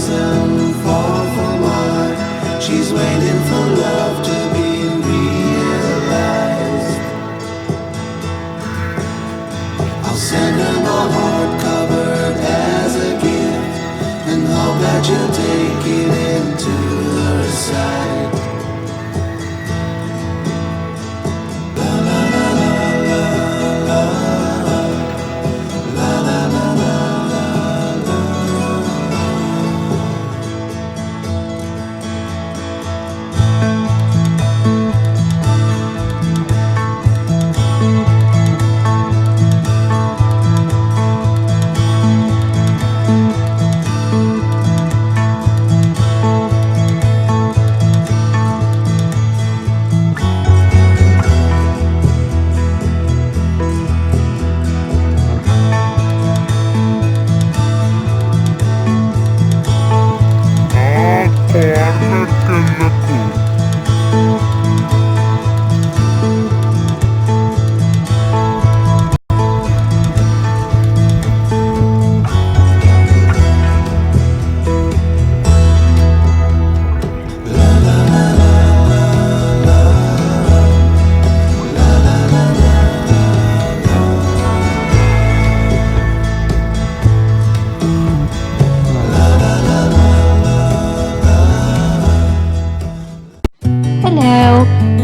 doesn't fall from art. She's waiting for love to be realized. I'll send her my heart covered as a gift, and hope that you'll take it into her side.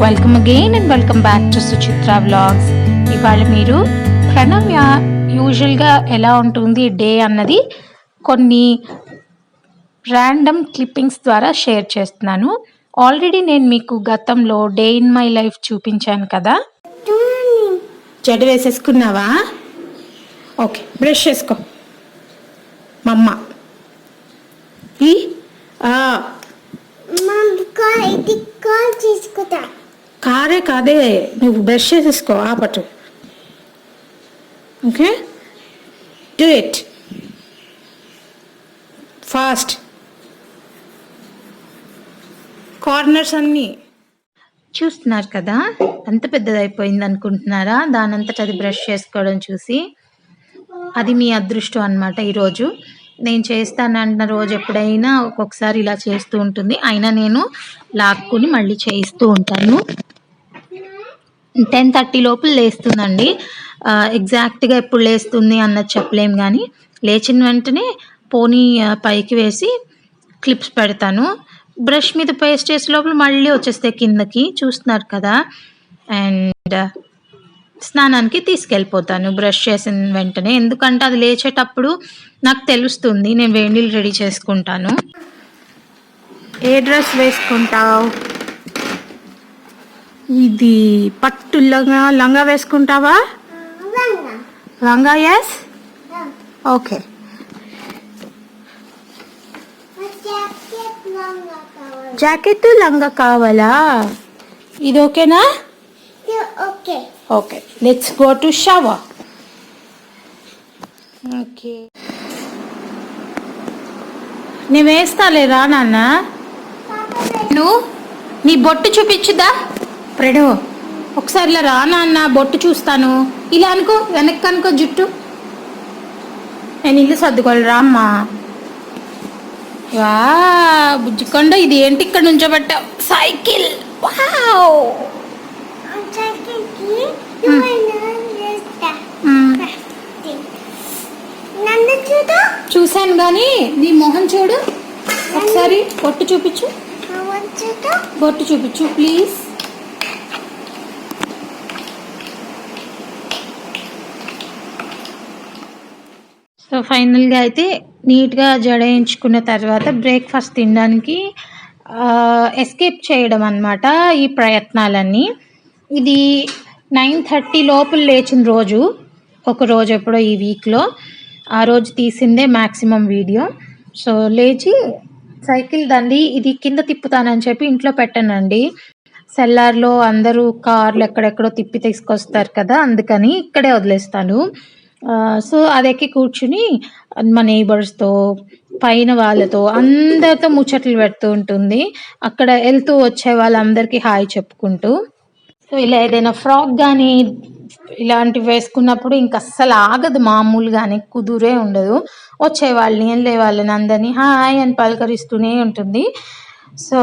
Welcome again and welcome back to Suchitra vlogs. ఇవాళ మీరు ప్రణవ్ యూజువల్గా ఎలా ఉంటుంది day అన్నది కొన్ని random clippings ద్వారా share చేస్తున్నాను. Already నేను మీకు గతంలో డే ఇన్ మై లైఫ్ చూపించాను కదా. జడ వేసేసుకున్నావా? ఓకే, బ్రష్ చేసుకో మమ్మ. కారే కాదే, నువ్వు బ్రష్ చేసేసుకో ఆపటు. Okay, do it fast. Corners అన్నీ చూస్తున్నారు కదా, ఎంత పెద్దదైపోయింది అనుకుంటున్నారా? దానంతట అది బ్రష్ చేసుకోవడం చూసి అది మీ అదృష్టం అన్నమాట. ఈరోజు నేను చేస్తానంటున్న రోజు ఎప్పుడైనా ఒక్కొక్కసారి ఇలా చేస్తూ ఉంటుంది. అయినా నేను లాక్కుని మళ్ళీ చేయిస్తూ ఉంటాను. 10:30 లోపల లేస్తుందండి. ఎగ్జాక్ట్గా ఎప్పుడు లేస్తుంది అన్నది చెప్పలేం, కానీ లేచిన వెంటనే పోనీ పైకి వేసి క్లిప్స్ పెడతాను. బ్రష్ మీద పేస్ట్ చేసే లోపల మళ్ళీ వచ్చేస్తే కిందకి, చూస్తున్నారు కదా. అండ్ స్నానానికి తీసుకెళ్ళిపోతాను బ్రష్ చేసిన వెంటనే, ఎందుకంటే అది లేచేటప్పుడు నాకు తెలుస్తుంది. నేను వేడి నీళ్ళు రెడీ చేసుకుంటాను. ఏ డ్రెస్ వేసుకుంటావు? ఇది పట్టు లంగా వేసుకుంటావా? లంగా, ఎస్. ఓకే, జాకెట్ లంగా కావాలా? ఇది ఓకేనా? Okay, let's go to shower. Okay, నేను వేస్తాలేరా నాన్న? నువ్వు నీ బొట్టు చూపించుదా ప్రణవ్? ఒకసారి ఇలా రా నాన్న, బొట్టు చూస్తాను. ఇలా అనుకో, వెనక్కి అనుకో జుట్టు. నేను ఇల్లు సర్దుకోవాలి, రామ్మా. వా బుజ్జికొండ, ఇది ఏంటి ఇక్కడ నుంచోబెట్టావు? సైకిల్. వావ్, చూశాను కానీ నీ మొహం చూడు ఒకసారి. బొట్టు చూపించు, బొట్టు చూపించు ప్లీజ్. సో ఫైనల్గా అయితే నీట్గా జడేయించుకున్న తర్వాత బ్రేక్ఫాస్ట్ తినడానికి ఎస్కేప్ చేయడం అన్నమాట ఈ ప్రయత్నాలన్నీ. ఇది 9:30 లోపల లేచిన రోజు, ఒక రోజు ఎప్పుడో ఈ వీక్లో, ఆ రోజు తీసిందే మ్యాక్సిమం వీడియో. సో లేచి సైకిల్ దండి, ఇది కింద తిప్పుతానని చెప్పి ఇంట్లో పెట్టానండి. సెల్లార్లో అందరూ కార్లు ఎక్కడెక్కడో తిప్పి తీసుకొస్తారు కదా, అందుకని ఇక్కడే వదిలేస్తాను. సో అది ఎక్కి కూర్చుని మా నైబర్స్తో, పైన వాళ్ళతో, అందరితో ముచ్చట్లు పెడుతూ ఉంటుంది. అక్కడ వెళ్తూ వచ్చే వాళ్ళందరికీ హాయ్ చెప్పుకుంటూ. సో ఇలా ఏదైనా ఫ్రాక్ కానీ ఇలాంటివి వేసుకున్నప్పుడు ఇంక అస్సలు ఆగదు, మామూలుగానే కుదురే ఉండదు. వచ్చేవాళ్ళని వెళ్ళే వాళ్ళని అందరినీ హాయ్ అని పలకరిస్తూనే ఉంటుంది. సో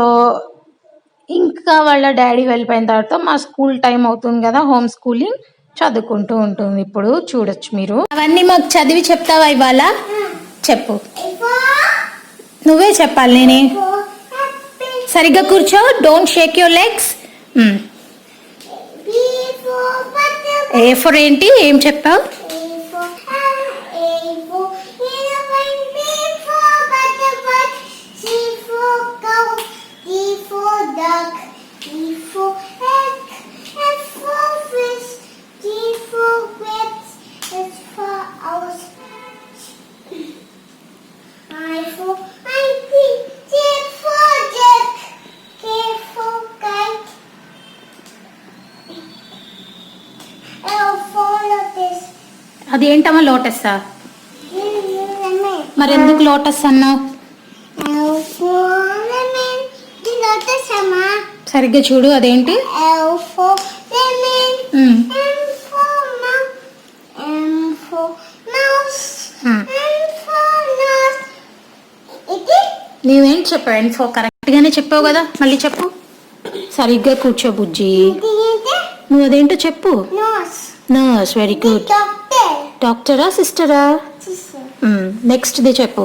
ఇంకా వాళ్ళ డాడీ వెళ్ళిపోయిన తర్వాత మా స్కూల్ టైం అవుతుంది కదా, హోమ్ స్కూలింగ్ చదువుకుంటూ ఉంటుంది. ఇప్పుడు చూడొచ్చు మీరు. అవన్నీ మాకు చదివి చెప్తావా ఇవాళ? చెప్పు, నువ్వే చెప్పాలి, నేనే. సరిగ్గా కూర్చో, don't Sheikh your legs. A for ఏంటి, ఏం చెప్పావు? అది ఏంటమ్మా, లోటస్సా? మరి ఎందుకు లోటస్ అన్నావు? సరిగ్గా చూడు, అదేంటి? నీవేంటి చెప్పావు? ఎన్ఫో కరెక్ట్ గానే చెప్పావు కదా, మళ్ళీ చెప్పు. సరిగ్గా కూర్చో బుజ్జి. నువ్వు అదేంటో చెప్పు. Nurse, very good. డాక్టరా సిస్టరా? నెక్స్ట్ ది చెప్పు.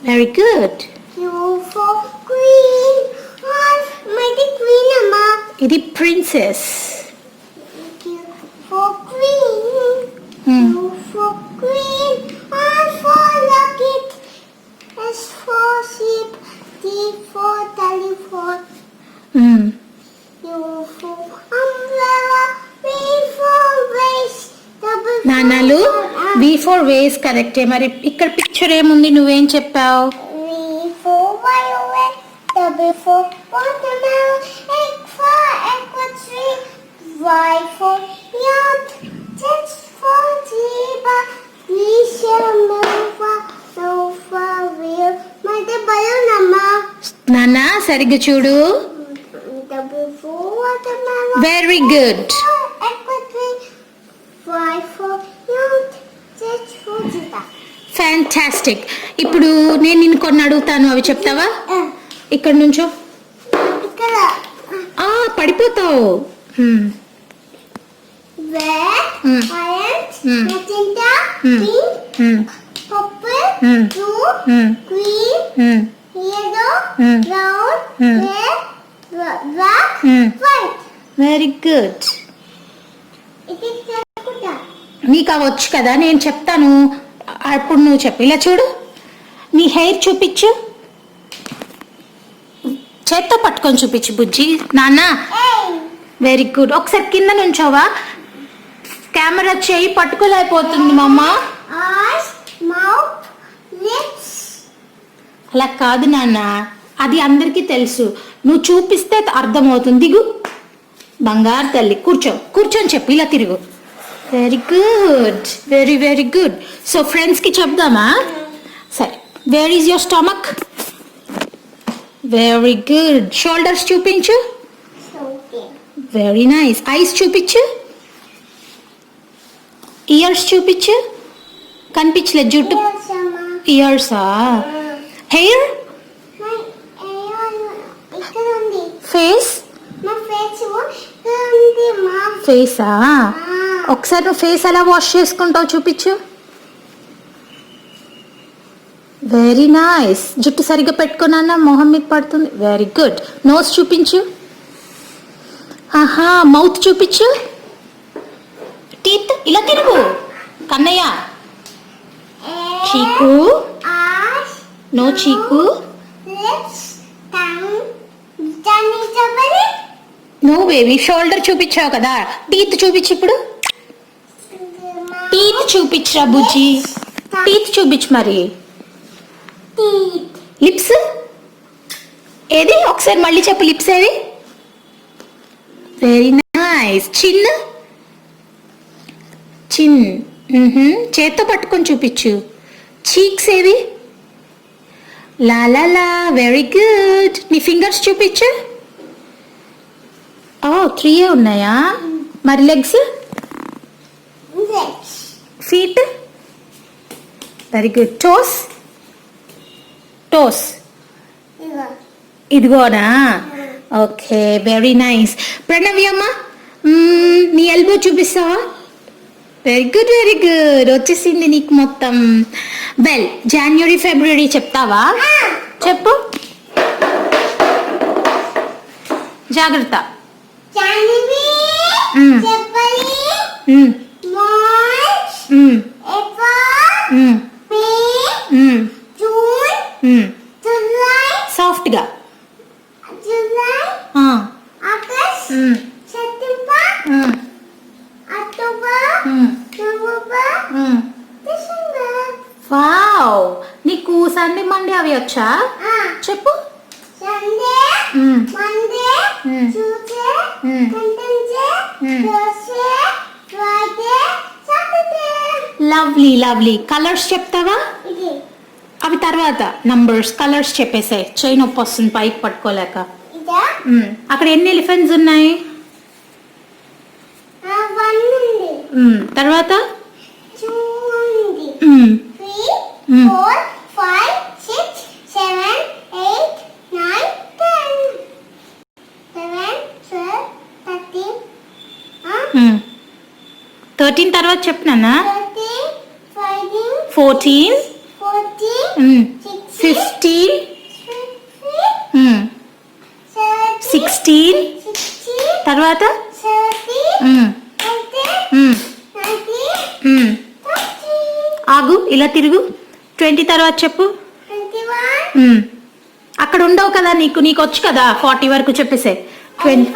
Very good. ఇది ప్రిన్సెస్. నాన్నలు వి ఫోర్ వేస్ కరెక్టే. మరి ఇక్కడ పిక్చర్ ఏముంది, నువ్వేం చెప్పావు? నాన్న సరిగ్గా చూడు. Very good. ఫ్యాంటాస్టిక్. ఇప్పుడు నేను నిన్ను కొన్ని అడుగుతాను, అవి చెప్తావా? ఇక్కడ నుంచో. పడిపోతావు. Very good. నీకు అవచ్చు కదా, నేను చెప్తాను అప్పుడు నువ్వు చెప్పు. ఇలా చూడు, నీ హెయిర్ చూపించు, చేత్తో పట్టుకొని చూపించు బుజ్జి. నాన్న వెరీ గుడ్. ఒకసారి కింద నుంచోవా, కెమెరా చేయి పట్టుకోలేకపోతుంది మమ్మ. అలా కాదు నాన్న, అది అందరికీ తెలుసు, నువ్వు చూపిస్తే అర్థమవుతుంది. దిగు బంగారు తల్లి, కూర్చో. కూర్చొని చెప్పు, ఇలా తిరుగు. Very good, very very good. So ఫ్రెండ్స్కి చెప్దామా? సరే. Where is your stomach? Very good. Shoulders చూపించు. Very nice. ఐస్ చూపించు. ఇయర్స్ చూపించు. కనిపించలేదు జుట్టు. ఇయర్సా? హెయిర్? ఫేస్? ఫేసా? ఒకసారి నువ్వు ఫేస్ ఎలా వాష్ చేసుకుంటావు చూపించు. Very nice. జుట్టు సరిగ్గా పెట్టుకున్నా, మొహం మీద పడుతుంది. Very good. నోస్ చూపించు. ఆహా, మౌత్ చూపించు. టీత్ ఇలా తిరుగు. కన్నయ్య, చీకు. నో చీకు. No baby. షోల్డర్ చూపించావు కదా, టీత్ చూపించు. ఇప్పుడు టీత్ చూపించరా బుజ్జి, టీత్ చూపించు. మరి లిప్స్ ఏది? ఒకసారి మళ్ళీ చెప్పు, లిప్స్ ఏవి? Very nice. చిన్? చిన్ చేత్తో పట్టుకొని చూపించు. చీక్స్ ఏవి? లా లా లా, వెరీ గుడ్. నీ ఫింగర్స్ చూపించు. ఓ 3 ఉన్నాయా? మరి legs, feet, very good. Toes, toes ఇదిగోనా? Okay, very nice. ప్రణవ్యమ్మ, నీ ఎల్బో చూపిస్తావా? Very good, very good. వచ్చేసింది నీకు మొత్తం. వెల్, జనవరి ఫిబ్రవరి చెప్తావా? చెప్పు. జాగ్రత్త. సాఫ్ట్గా. వావ్, నీకు సండే మండే అవి వచ్చా? చెప్పు. Lovely lovely. కలర్స్ చెప్తావా? అవి తర్వాత నంబర్స్. కలర్స్ చెప్పేసాయి, చేయి నొప్పి వస్తుంది పైకి పట్టుకోలేక. అక్కడ ఎన్ని ఎలిఫెంట్స్ ఉన్నాయి? తర్వాత థర్టీన్ తర్వాత చెప్పినానా? 14, 15, 16 తర్వాత ఆగు, ఇలా తిరుగు. 20 తర్వాత చెప్పు. అక్కడ ఉండవు కదా, నీకు వచ్చు కదా 40 వరకు చెప్పేసే. 20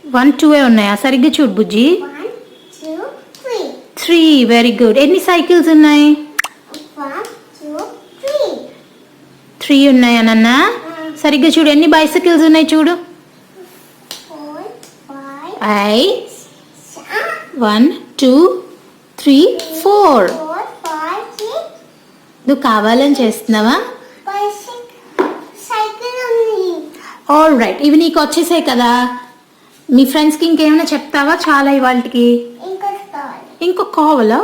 1 2 ఉన్నాయా? సరిగ్గా చూడు బుజ్జి. 3, వెరీ గుడ్. ఎన్ని సైకిల్స్ ఉన్నాయి? 3 ఉన్నాయా నాన్న? సరిగ్గా చూడు. ఎన్ని బైసికల్స్ ఉన్నాయి చూడు? 1 2 3 4. నువ్వు కావాలని చేస్తున్నావా? ఆల్ రైట్, ఇవి నీకు వచ్చేసాయి కదా. మీ ఫ్రెండ్స్కి ఇంకేమైనా చెప్తావా? చాలా ఇవాళకి. ఇంకో కావాలా?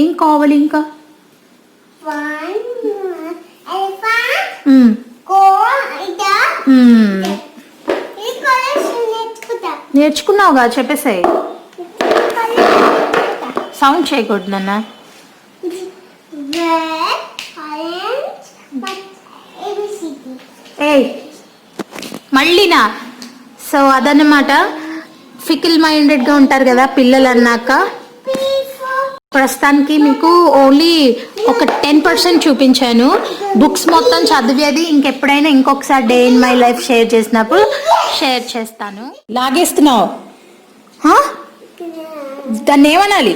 ఏం కావాలి ఇంకా? నేర్చుకున్నావుగా, చెప్పేసాయి. సౌండ్ చేయకూడదు నాన్న. ఏయ్ మళ్ళీనా? సో అదన్నమాట. ఫికిల్ మైండెడ్గా ఉంటారు కదా పిల్లలు అన్నాక. ప్రస్తుతానికి మీకు ఓన్లీ ఒక 10% చూపించాను. బుక్స్ మొత్తం చదివేది ఇంకెప్పుడైనా ఇంకొకసారి day in my life share చేసినప్పుడు షేర్ చేస్తాను. లాగేస్తున్నావు, దాన్ని ఏమనాలి?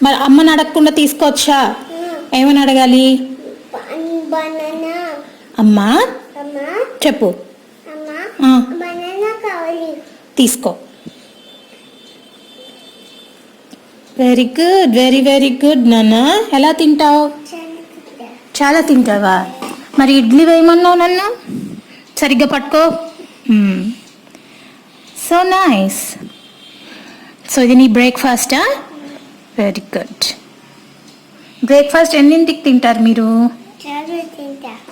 మరి అమ్మని అడగకుండా తీసుకోవచ్చా? ఏమని అడగాలి? అమ్మా చెప్పు. తీసుకో. Very good, very very good నాన్న. ఎలా తింటావు? చాలా తింటావా? మరి ఇడ్లీ వేయమన్నావు నన్ను. సరిగ్గా పట్టుకో. So nice. సో ఇది నీ బ్రేక్ఫాస్టా? Very good. బ్రేక్ఫాస్ట్ ఎన్నింటికి తింటారు మీరు?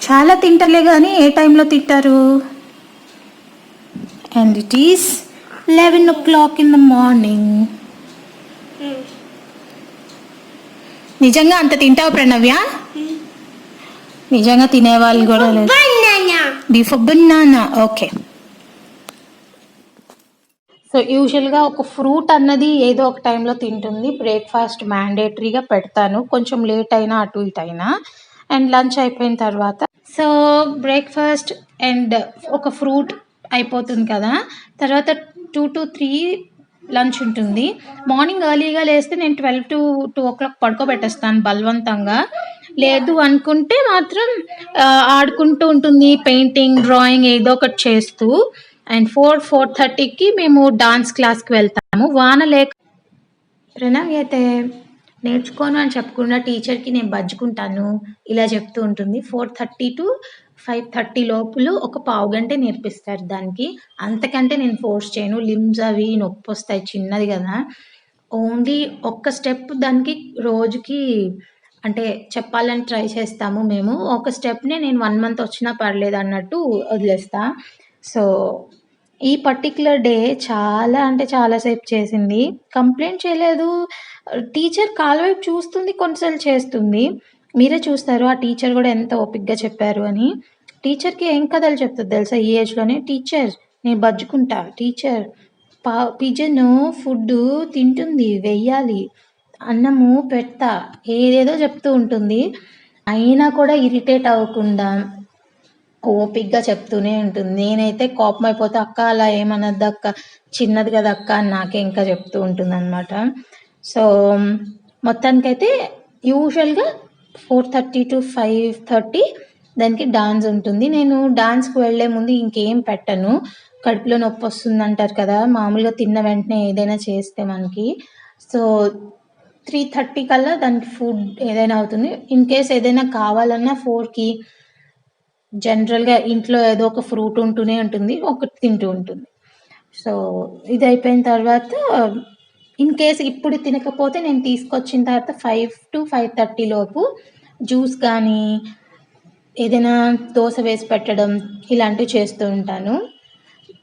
చాలా తింటలే కానీ ఏ టైంలో తింటారు? And it is 11 o'clock in the morning. నిజంగా అంత తింటావు ప్రణవ్య? నిజంగా తినేవాళ్ళు కూడా లేదు. Before banana. ఓకే. సో యూజువల్గా ఒక ఫ్రూట్ అన్నది ఏదో ఒక టైంలో తింటుంది. బ్రేక్ఫాస్ట్ మ్యాండేటరీగా పెడతాను, కొంచెం లేట్ అయినా అటు ఇటు అయినా. అండ్ లంచ్ అయిపోయిన తర్వాత సో బ్రేక్ఫాస్ట్ అండ్ ఒక ఫ్రూట్ అయిపోతుంది కదా. తర్వాత 2 to 3 లంచ్ ఉంటుంది. మార్నింగ్ ఎర్లీగా లేస్తే నేను 12 to 2 o'clock పడుకోబెట్టేస్తాను బలవంతంగా. లేదు అనుకుంటే మాత్రం ఆడుకుంటూ ఉంటుంది, పెయింటింగ్, డ్రాయింగ్ ఏదో ఒకటి చేస్తూ. అండ్ 4-4:30కి మేము డాన్స్ క్లాస్కి వెళ్తాము. వాన లేక ప్రణవి అయితే నేర్చుకోను అని చెప్పకుండా టీచర్‌కి నేను బజ్జుకుంటాను ఇలా చెప్తూ ఉంటుంది. 4:30 టు 5:30 లోపులో ఒక పావుగంట నేర్పిస్తారు దానికి. అంతకంటే నేను ఫోర్స్ చేయను. లింబ్స్ అవి నొప్పొస్తాయి చిన్నది గదా! ఓన్లీ ఒక్క స్టెప్ దానికి రోజుకి అంటే చెప్పాలని ట్రై చేస్తాము మేము. ఒక స్టెప్‌నే నేను 1 మంత్ వచ్చినా పర్లేదన్నట్టు వదిలేస్తా. సో, ఈ పర్టిక్యులర్ డే చాలా అంటే చాలా సేపు చేసింది. కంప్లెయింట్ చేయలేదు. టీచర్ కాళ్ళ వైపు చూస్తుంది, కొన్నిసార్లు చేస్తుంది. మీరే చూస్తారు ఆ టీచర్ గూడా ఎంత ఓపికగా చెప్పారు అని. టీచర్‌కి ఏం కథలు చెప్తది తెలుసా ఈ ఏజ్‌లోనే? టీచర్ నేను బజ్జుకుంటా. టీచర్ పిజను ఫుడ్డు తింటుంది వెయ్యాలి. అన్నము పెడతా. ఏదేదో చెప్తూ ఉంటుంది. అయినా కూడా ఇరిటేట్ అవ్వకుండా ఓపికగా చెప్తూనే ఉంటుంది. నేనైతే కోపమైపోతే "అక్క అలా ఏమనొద్దక్క. చిన్నది కదా అక్క" అని నాకే ఇంకా చెప్తూ ఉంటుందనమాట. సో, మొత్తానికైతే యూజువల్‌గా 4:30-5:30 దానికి డాన్స్ ఉంటుంది. నేను డాన్స్‌కి వెళ్ళే ముందు ఇంకేం పెట్టను. కడుపులో నొప్పొస్తుందంటారు కదా! మామూలుగా తిన్న వెంటనే ఏదైనా చేస్తే మనకి. సో, 3:30 కల్లా దానికి ఫుడ్ ఏదైనా అవుతుంది. ఇన్‌కేస్ ఏదైనా కావాలన్నా 4కి జనరల్‌గా ఇంట్లో ఏదో ఒక ఫ్రూట్ ఉంటూనే ఉంటుంది. ఒకటి తింటూ ఉంటుంది. సో, ఇదయిపోయిన తర్వాత ఇన్‌కేస్ ఇప్పుడు తినకపోతే నేను తీసుకొచ్చిన తర్వాత 5-5:30 లోపు జ్యూస్ కానీ, ఏదైనా దోస వేసి పెట్టడం ఇలాంటివి చేస్తూ ఉంటాను.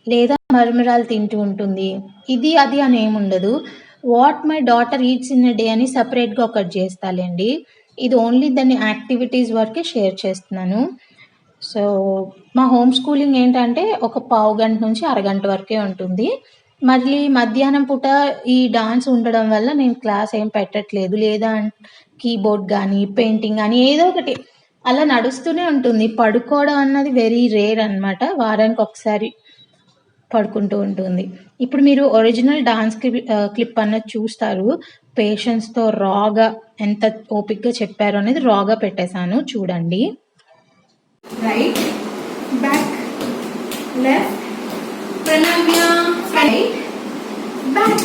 లేదా మరమరాలు తింటూ ఉంటుంది. ఇది, అది అని ఏముండదు. What my daughter eats in a day అని సెపరేట్‌గా ఒకటి చేస్తాలెండి. ఇది ఓన్లీ దాని యాక్టివిటీస్ వరకే షేర్ చేస్తున్నాను. సో, మా హోమ్ స్కూలింగ్ ఏంటంటే ఒక పావుగంట నుంచి అరగంట వరకే ఉంటుంది. మళ్ళీ మధ్యాహ్నం పూట ఈ డాన్స్ ఉండడం వల్ల నేను క్లాస్ ఏం పెట్టట్లేదు. లేదా కీబోర్డ్ గానీ, పెయింటింగ్ గానీ ఏదో ఒకటి అలా నడుస్తూనే ఉంటుంది. పడుకోవడం అన్నది వెరీ రేర్ అనమాట. వారానికి ఒకసారి పడుకుంటూ ఉంటుంది. ఇప్పుడు మీరు ఒరిజినల్ డాన్స్ క్లిప్ అన్నది చూస్తారు. పేషెన్స్‌తో రాగా ఎంత ఓపికగా చెప్పారు అనేది రాగా పెట్టేశాను చూడండి. right, back, left, Pranavya, right, back,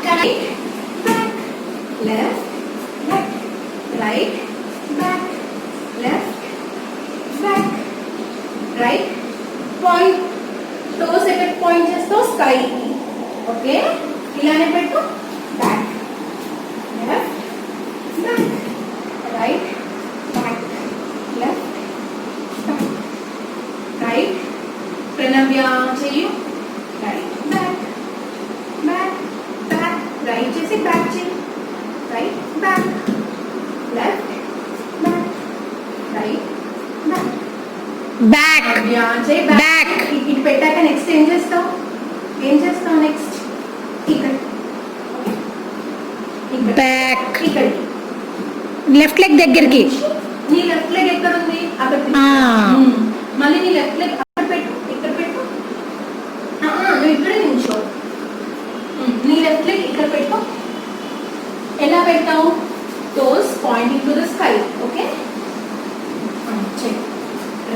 right, back, left, right, back, left, back, right, point, toes ఎక్కడ పాయింట్ చేస్తావు స్కై ఓకే ఇలానే పెట్టు back, left, back, right, back, left, right, Pranavya చెయ్యు right, back, back, back, right చేసి back చెయ్యి right, back, left, back, right, back, back చెయ్యి Back. ఇటు పెట్టాక నెక్స్ట్ ఏం చేస్తావు నెక్స్ట్ ఇక్కడ ఓకే ఇక్కడ బ్యాక్ ఇక్కడికి లెఫ్ట్ లెగ్ దగ్గరికి. నీ లెఫ్ట్ లెగ్ ఎక్కడ ఉంది అక్కడ పెట్టు. మళ్ళీ నీ లెఫ్ట్ లెగ్ అక్కడ పెట్టు ఇక్కడ పెట్టు నువ్వు ఇక్కడే నిల్చో నీ లెఫ్ట్ లెగ్ ఇక్కడ పెట్టు ఎలా పెట్టావు toes pointing to the sky okay check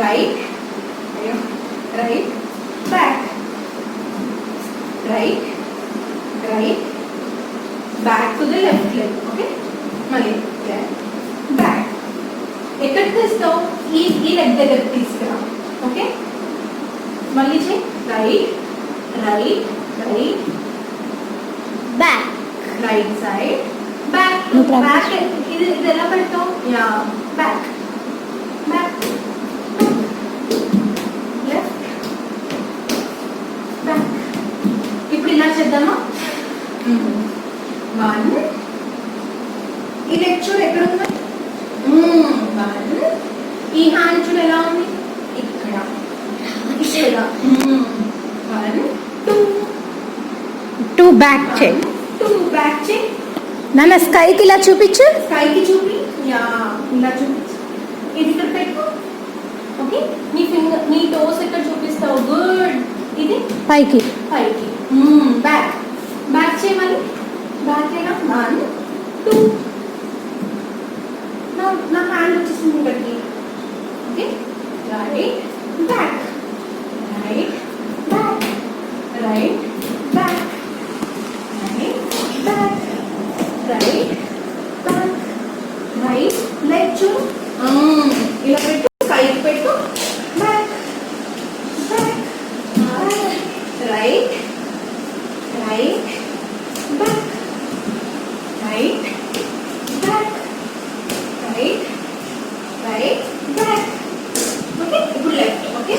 right right back right right back to the left leg okay మళ్ళీ బ్యాక్ ఎక్కడికి తీస్తావు ఈ లెగ్ దగ్గరికి తీసుకురా ఓకే మళ్ళీ చెయ్యి right right right back right side back No problem. Back ఇది ఎలా పెడతావు yeah back back left back ఇప్పుడు ఇలా చేద్దామా వన్ ఈ లెగ్ చూడు ఎక్కడ ఉంది వన్ ఈ హ్యాండ్ చూడు ఎలా ఉంది ఇక్కడ ఇక్కడ వన్ టూ బ్యాక్ చేయి. టూ బ్యాక్ చేయి నాన్న స్కైకి ఇలా చూపించు. స్కైకి చూపి యా ఇలా చూపించు ఇది ఇక్కడ పెట్టు ఓకే నీ ఫింగర్ నీ టోస్ ఇక్కడ చూపిస్తావు గుడ్ ఇది పైకి. పైకి బ్యాక్ బ్యాక్ చేయి మళ్ళీ బ్యాక్ అయినా వన్ టూ నా హ్యాండ్ వచ్చేసింది ఇక్కడికి okay right back right back right back right back back, back, right, right, back, right, back, right, right, back. Okay, ఇప్పుడు left. Okay,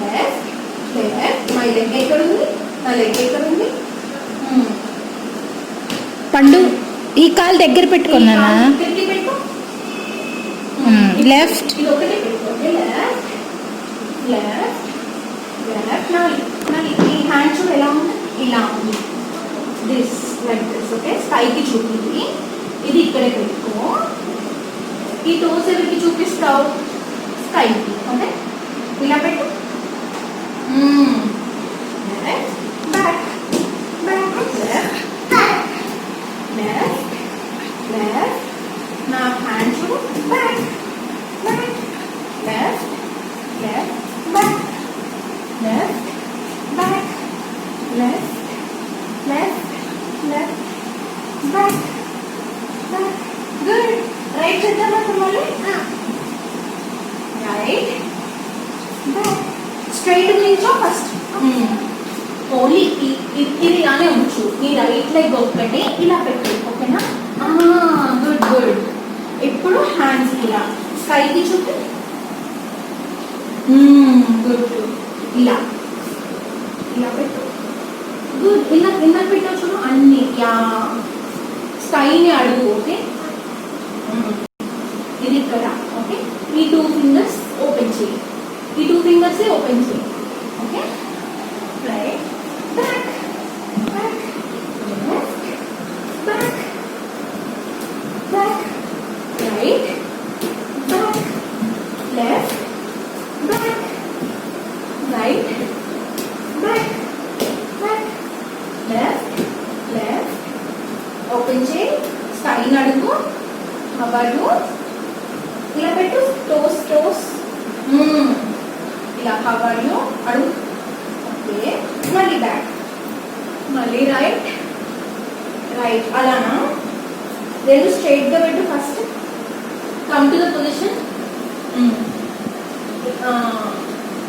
left, left. My leg ఎక్కడ ఉంది? నా leg ఎక్కడ ఉంది? పండు ఈ కాలు దగ్గర పెట్టుకున్నానా? ఇక్కడికి పెట్టు. లెఫ్ట్. ఇది ఒకటే పెట్టుకోండి. Left, left, left. నా ఈ హ్యాండ్ చూడు ఎలా ఉంది? ఇలా ఉంది. This like this. ఓకే, స్కైకి చూపింది. ఇది ఇక్కడే పెట్టుకో. ఈ టోస్ ఎవరికి చూపిస్తావు? స్కైకి. ఓకే, ఇలా పెట్టు. Left, back, back, left, left, left. Now hand to back, back, left, left, back, left, back, left, left, left, back, back. Good. Right చేద్దామా మళ్ళీ? Right, back. Straight నిల్చో ఫస్ట్. ఓన్లీ ఇది ఇలానే ఉంచు. నీ రైట్ లెగ్ ఒక్కటే ఇలా పెట్టు. ఓకేనా? Good good. ఇప్పుడు హ్యాండ్స్ ఇలా స్కైకి చూపి. Good good. ఇలా ఇలా పెట్టు. గుడ్. ఇలా పెట్టు చూడు అన్ని. యా, స్కైని అడుగు. ఓకే, ఇది ఇక్కడ. ఓకే, ఈ 2 ఫింగర్స్ ఓపెన్ చేయి. ఈ 2 ఫింగర్స్ ఓపెన్ చేయి. Okay, right, back, back, left, back, back, right, back, left, back, right, back, back, left, left. Open చేయి. స్కైని అడుగు. కవర్లు ఇలా పెట్టు. టోస్ టోస్ ఇలా కవర్లు అడుగు. ఓకే, మళ్ళీ బ్యాక్, మళ్ళీ రైట్, రైట్. అలానా? రెండు స్ట్రైట్గా పెట్టు. First come to the position.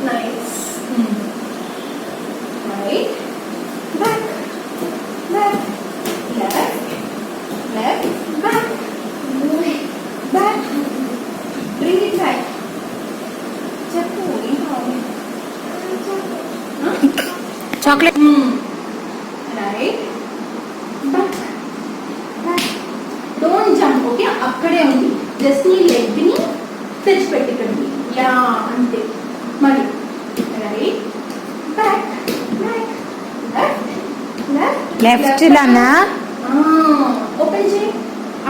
Nice. Right, back, back, left, left, back, back. Bring it back. చెప్పు ఏం కావాలి? Chocolate. Right, back, back. Don't jump. Okay, అక్కడే ఉంది. జస్ట్ నీ లెగ్ ని తెచ్చిపెట్టి ఇక్కడికి. యా, అంతే. మరి right, back, back, left, left, left లానా? ఓపెన్ చేయి.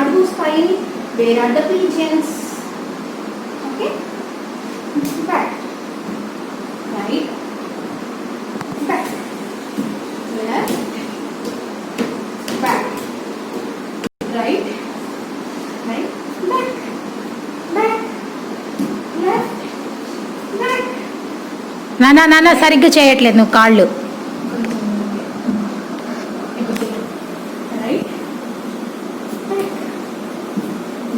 అడుగు స్కైని. Where are the pigeons? Okay, back, right, back, left, back, right, right, back, back, left, back. నాన్న సరిగ్గా చేయట్లేదు నువ్వు కాళ్ళు. Right, back,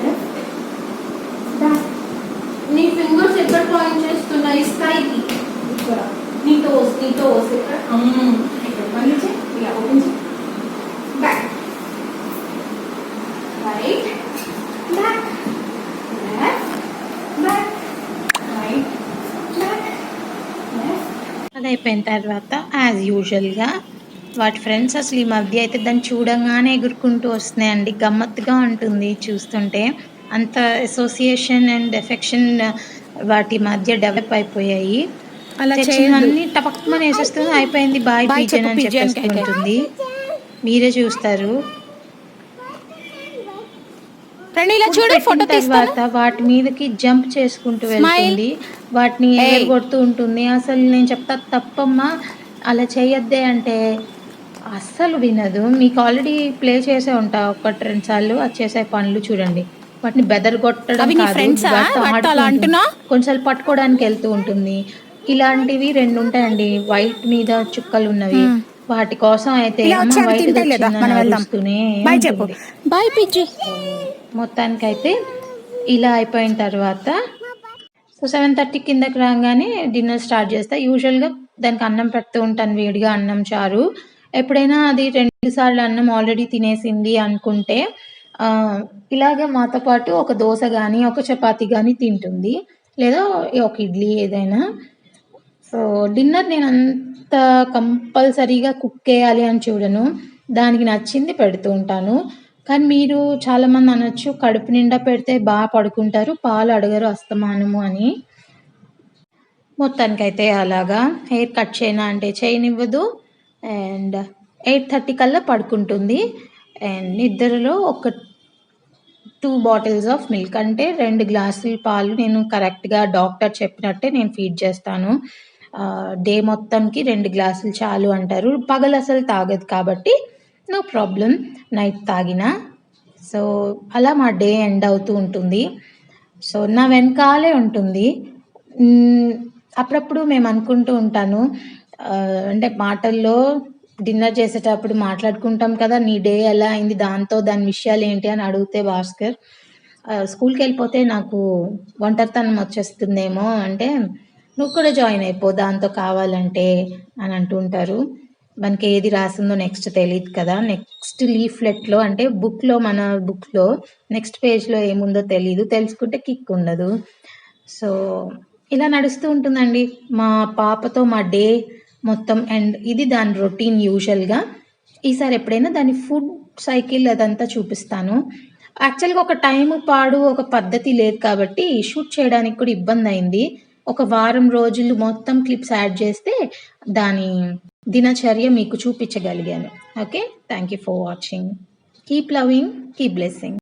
left, back. నీ ఫింగర్స్ ఎక్కడ పాయింట్ చేస్తున్నాయి? స్కైకి. ఇక్కడ నీ టోస్ ఇక్కడ. మళ్ళీ చేయి. ఇలా ఓపెన్ చేయి. Back, right, back, left, back, right, back, left. అది అయిపోయిన తర్వాత యాజ్ యూజువల్గా వాటి ఫ్రెండ్స్ అసలు ఈ మధ్య అయితే దాన్ని చూడంగానే ఎగురుకుంటూ వస్తున్నాయండి. గమ్మత్తుగా ఉంటుంది చూస్తుంటే. అంత అసోసియేషన్ అండ్ ఎఫెక్షన్ వాటి మధ్య డెవలప్ అయిపోయాయి. అలా తెచ్చినవన్నీ టపక్మని వేసేస్తుంది. అయిపోయింది, బాయ్ పిజన్ అని చెప్పేసుకుంటుంది. మీరే చూస్తారు. ఇలా చూడు, ఫోటో తర్వాత వాటి మీదకి జంప్ చేసుకుంటూ వెళ్తుంది. వాటిని ఎగరగొడుతూ ఉంటుంది. అసలు నేను చెప్తా, తప్పమ్మా అలా చేయొద్దే అంటే అస్సలు వినదు. మీకు ఆల్రెడీ ప్లే చేసే ఉంటా 1-2 సార్లు అది చేసే పనులు చూడండి. వాటిని బెదరగొట్టడం కొంచెం పట్టుకోవడానికి వెళ్తూ ఉంటుంది. ఇలాంటివి 2 ఉంటాయండి, వైట్ మీద చుక్కలు ఉన్నవి. వాటి కోసం అయితే మొత్తానికైతే ఇలా అయిపోయిన తర్వాత సో సో 7:30 కిందకి రాగానే డిన్నర్ స్టార్ట్ చేస్తా. యూజువల్గా దానికి అన్నం పెడుతూ ఉంటాను, వేడిగా అన్నం చారు. ఎప్పుడైనా అది 2 సార్లు అన్నం ఆల్రెడీ తినేసింది అనుకుంటే ఇలాగే మాతో పాటు ఒక దోశ కానీ ఒక చపాతి కానీ తింటుంది, లేదా ఒక ఇడ్లీ ఏదైనా. సో డిన్నర్ నేను అంత కంపల్సరీగా కుక్ చేయాలి అని చూడను, దానికి నచ్చింది పెడుతూ ఉంటాను. కానీ మీరు చాలామంది అనొచ్చు, కడుపు నిండా పెడితే బాగా పడుకుంటారు, పాలు అడగరు అస్తమానము అని. మొత్తానికైతే అలాగా హెయిర్ కట్ చేయనా అంటే చేయనివ్వదు. అండ్ 8:30 కల్లా పడుకుంటుంది. అండ్ ఇద్దరిలో ఒక 2 బాటిల్స్ ఆఫ్ మిల్క్, అంటే 2 గ్లాసుల పాలు నేను కరెక్ట్గా డాక్టర్ చెప్పినట్టే నేను ఫీడ్ చేస్తాను. డే మొత్తంకి 2 గ్లాసులు చాలు అంటారు. పగలు అసలు తాగదు కాబట్టి నో ప్రాబ్లం, నైట్ తాగినా. సో అలా మా డే ఎండ్ అవుతూ ఉంటుంది. సో నా వెనకాలే ఉంటుంది. అప్పుడప్పుడు మేము అనుకుంటూ ఉంటాను, అంటే మాటల్లో డిన్నర్ చేసేటప్పుడు మాట్లాడుకుంటాం కదా, నీ డే ఎలా అయింది, దాని విషయాలు ఏంటి అని అడిగితే భాస్కర్ స్కూల్కి వెళ్ళిపోతే నాకు ఒంటరితనం వచ్చేస్తుందేమో, అంటే నువ్వు కూడా జాయిన్ అయిపో దాంతో కావాలంటే అని అంటుంటారు. మనకి ఏది రాసిందో నెక్స్ట్ తెలియదు కదా. నెక్స్ట్ లీఫ్లెట్లో అంటే మన బుక్లో నెక్స్ట్ పేజ్లో ఏముందో తెలీదు, తెలుసుకుంటే కిక్ ఉండదు. సో ఇలా నడుస్తూ ఉంటుందండి మా పాపతో మా డే మొత్తం. అండ్ ఇది దాని రొటీన్ యూజువల్గా. ఈసారి ఎప్పుడైనా దాని ఫుడ్ సైకిల్ అదంతా చూపిస్తాను. యాక్చువల్గా ఒక టైం పాడు ఒక పద్ధతి లేదు కాబట్టి షూట్ చేయడానికి కూడా ఇబ్బంది అయింది. ఒక వారం రోజులు మొత్తం క్లిప్స్ యాడ్ చేస్తే దాని దినచర్య మీకు చూపించగలిగాను. Okay, thank you for watching. Keep loving, keep blessing.